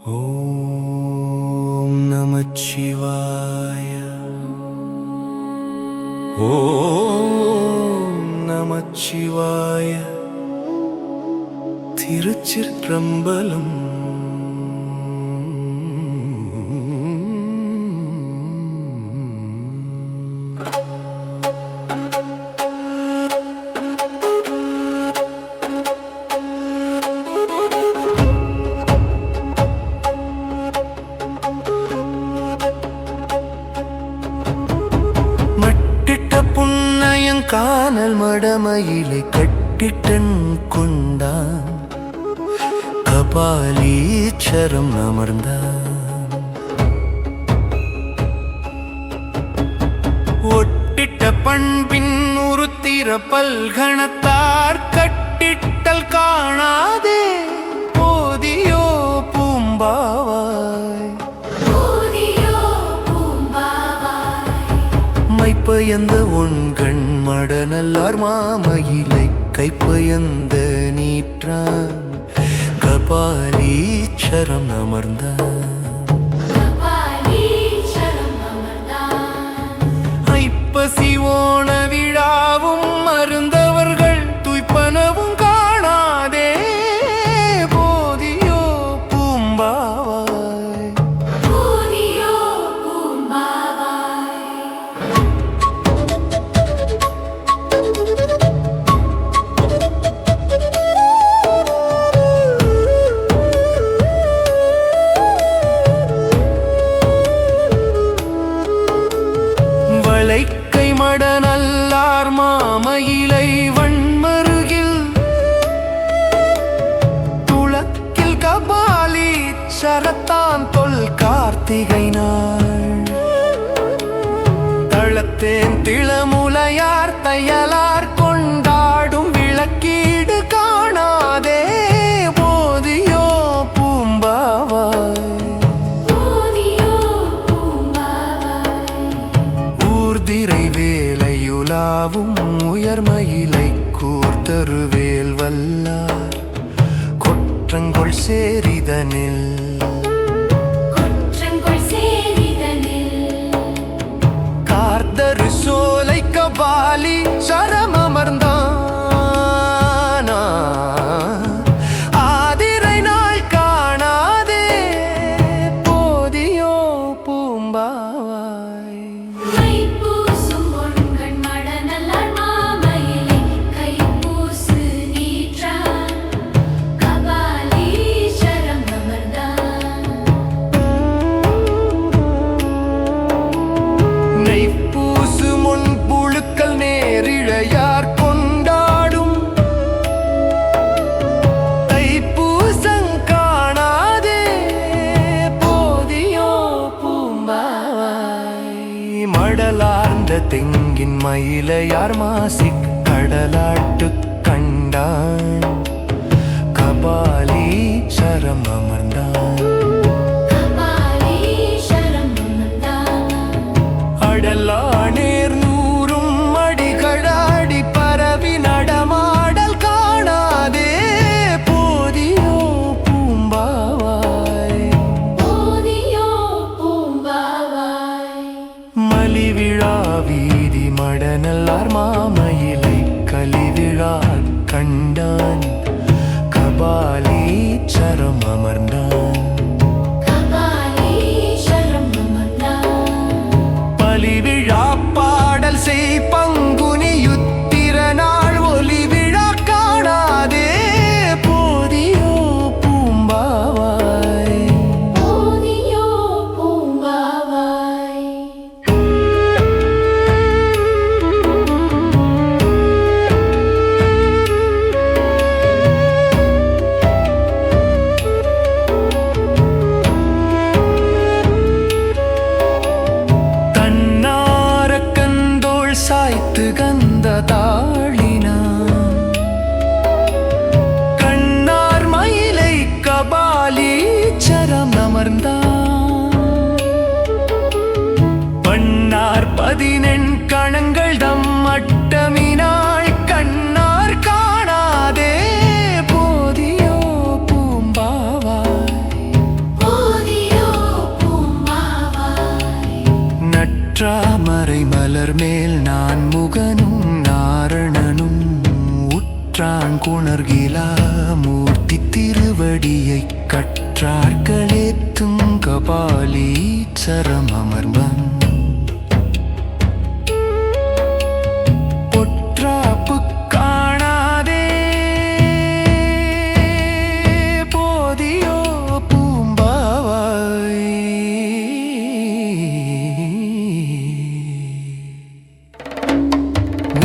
ஓம் நமச்சிவாய. ஓம் நமச்சிவாய. திருச்சிற்றம்பலம். கானல் மடமயிலை கட்டிட்டன் கொண்டான், கபாலீச்சரம் அமர்ந்தான். ஒட்டிட்ட பண்பின் உருத்திர பல்கணத்தார் கட்டிட்டல் காணாதே போதியோ பூம்பாவாய். மைப்பயந்த உண்கண் மடநல்லார் மாமயிலை கைப்பயந்த நீற்றான், கபாலீச்சரம் அமர்ந்தான். ஐப்பசி ஓண விழாவும் மருந்தவர்கள் துய்ப்பனவும் காணாதே போதியோ பூம்பாவாய். வளைக்கை மடநல்லார் மாமயிலை வண்மருகில் துளக்கில் கபாலீச்சரத்தான் தொல் கார்த்திகை நாள். தளத்தேன் திளமுலையார் தையலார் கொண்டாடும் விளக்கீடு காணாதே போதியோ பூம்பாவாய். ஊர்திரை வேலையுலாவும் உயர்மயிலை கூர்த்தருவேல் வல்லார் கொற்றங்கொள் சேரிதனில். கார்தரு சோலை கபாலீச்சரம் அமர்ந்தானா, ஆதிரை நாள் காணாதே போதியோ பூம்பாவாய். நெய்ப்பூசு முன் புழுக்கள் நேரிழையார் கொண்டாடும் தைப்பூசங் காணாதே போதியோ பூம்பாவாய். மடலார்ந்த தெங்கின் மயிலையார் மாசிக் கடலாட்டு கண்டான், கபாலீச்சரம் அமர்ந்தான். அடலானேர் நூறும் அடிகளாடி பரவி நடமாடல் காணாதே போதியோ பூம்பாவாய். மலிவிழா வீதி மடநல்லார் மாமயிலை கலிவிழா கண்டான், திருவடியை கற்றார்களேத்தும் கபாலீச்சரம் அமர்வன் பொற்றாப்பு காணாதே போதியோ பூம்பாவாய்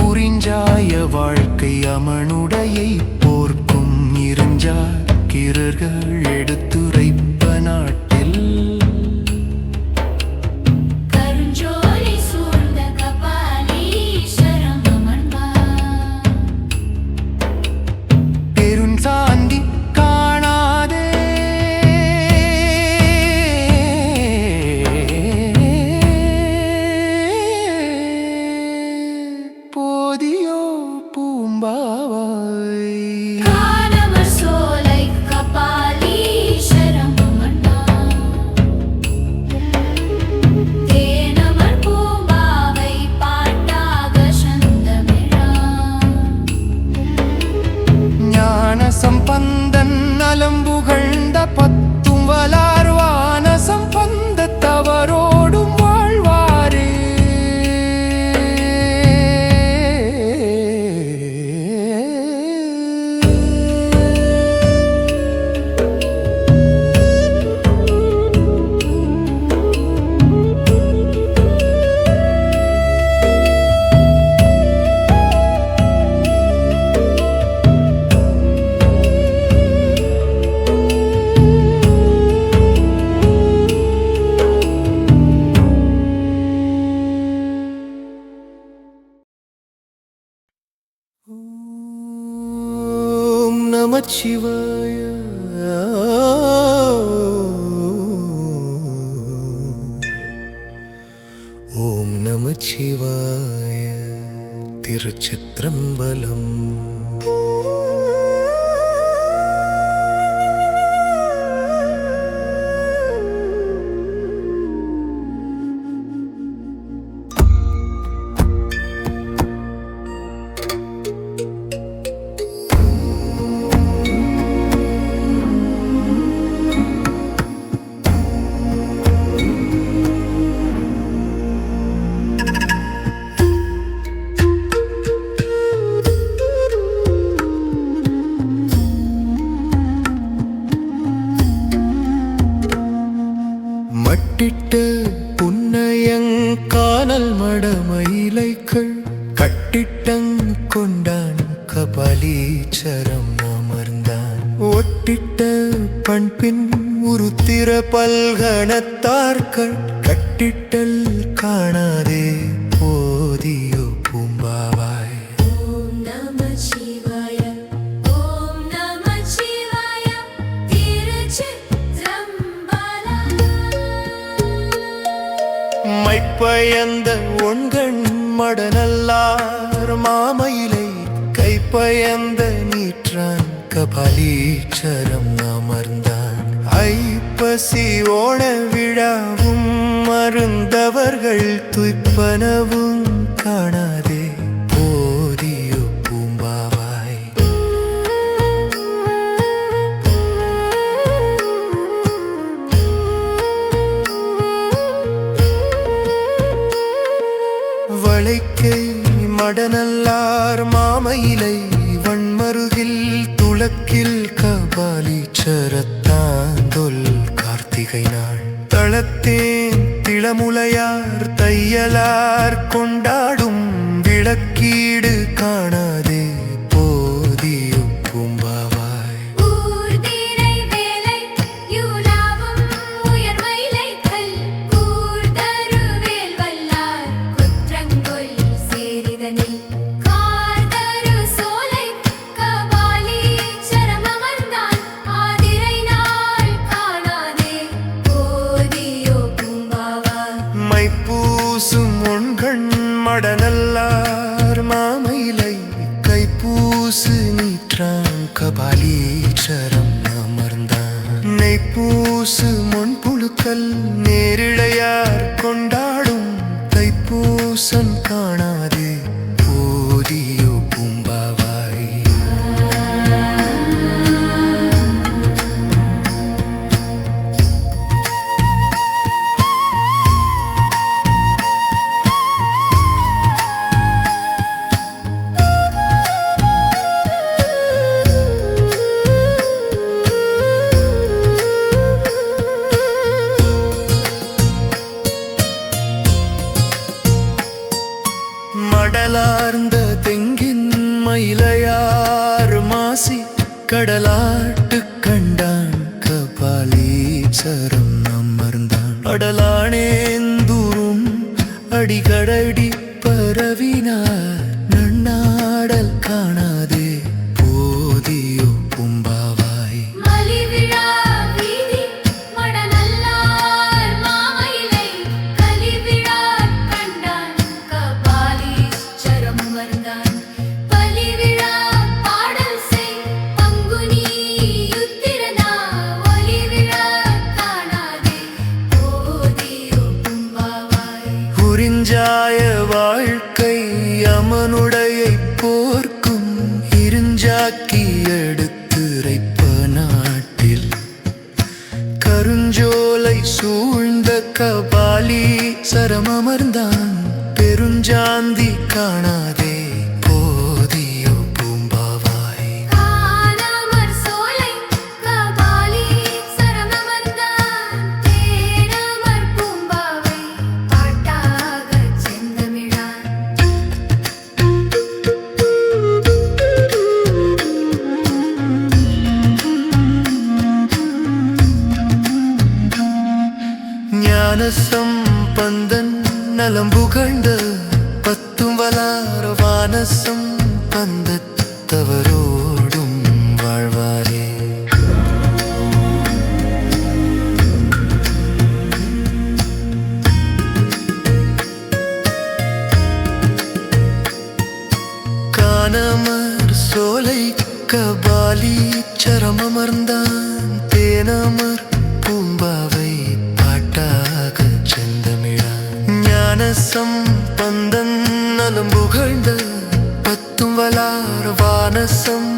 உறிஞ்சாய வாழ்க்கை அமனுடையை போர்க்கும் இருஞ்சார் கிரர்கள் எடுத்துரைப்ப நாட்டில் கருஞ்சோலை சூழ்ந்த கபாலீஸ்வரம் அமர்ந்தார் பெருஞ்சாந்தி காணாதே போதியோ பூம்பாவாய் கானவர் சோலை கபாலீஸ்வரம் அமர்ந்தார் தேனமர் பூம்பாவை பாட்டாக சந்தமிழார் ஞான சம்பந்தன் நலம் புகழ்ந்த பத்தும் வளார்வான சம்பந்த தவறோடும் வாழ்வாரே ஓம் நமச்சிவாய ஓம் நமச்சிவாய திருச்சிற்றம்பலம் மட்டிட்ட புன்னயங்கானல் மடமயிலைகள் கட்டிட்டங் கொண்டான் கபாலீச்சரம் அமர்ந்தான் ஒட்டிட்ட பண்பின் உருத்திர பல்கணத்தார்கள் கட்டிட்டல் காணாதே போதியோ பூம்பாவாய் ஓம் நமச்சிவாய ஓம் நமச்சிவாய திருச்சிற்றம்பலம் மைப்பயந்த ஒண்கண் மடநல்லார் மாமயிலை கைப்பயந்த நீற்றான் கபாலீச்சரம் அமர்ந்தான் ஐப்பசி ஓண விழாவும் மருந்தவர்கள் துய்ப்பனவும் காணாதே போதியோ பூம்பாவாய் வளைக்கை மடநல்லார் மாமயிலை வன்மருகில் துளக்கில் கபாலீச்சரத்தாந்தொல் கார்த்திகை நாள் தளத்தேன் திளமுலையார் தையலார் கொண்டாடும் விளக்கீடு காணாதே போதியோ பூம்பாவாய் ஊர்தினை வேலை யுலாவும் உயர்மயிலைகள் கூர்தருவேல் வல்லார் குற்றங்கொல் சேரிதனில் கார்தரு சோலை கபாலீச்சரம் அமர்ந்தான் ஆதிரை நாள் காணாதே போதியோ பூம்பாவாய் மைப்பூசும் ஒண்கண் மடநல்லார் மாமயிலை கைப்பூசு நீற்றான் கபாலீச்சரம் அமர்ந்தான் நெய்ப்பூசு முன்புழுக்கள் நேரிழையார் கொண்டாடும் தைப்பூசன் காணாதே போதியோ பூம்பாவாய் சரம் அமர்ந்தான் அடலானேந்தூரும் அடிகடடி பரவினார் நன்னாடல் காணாதே போதியோ பூம்பாவாய் மலிவிழா வீதி மடநல்லார் மாமயிலை கலிவிழா கண்டான் கபாலீஸ்வரம் அமர்ந்தான் பலிவிழா பாடல் செய் பங்குனி உத்திரனா ஒலிவிழா காணாதே போதியோ பூம்பாவாய் உறிஞ்சாய வாழ்க்கை அமனுடைய போர்க்கும் இருஞ்சாக்கி எடுத்து இறைப்ப நாட்டில் கருஞ்சோலை சூழ்ந்த கபாலி சரமமர்ந்தான் பெருஞ்சாந்தி காணாதே போதியோ பூம்பாவாய் கானமர் சோலை கபாலீஸ்வரம் அமர்ந்தான் தேனமர் பூம்பாவை பாட்டாகச் செந்தமிழான் ஞான சம்பந்தன் நலம் புகழ்ந்த பத்தும் வளார வானசம் பந்தத்தவரோடும் வாழ்வாரே கானமர் சோலை கபாலி சரமமர்ந்தான் தேனமர் பூம்பாவை பாட்டாக செந்தமிழான் ஞான சம்பந்தன் நலம் புகழ்ந்த பத்தும் வளார வானசம்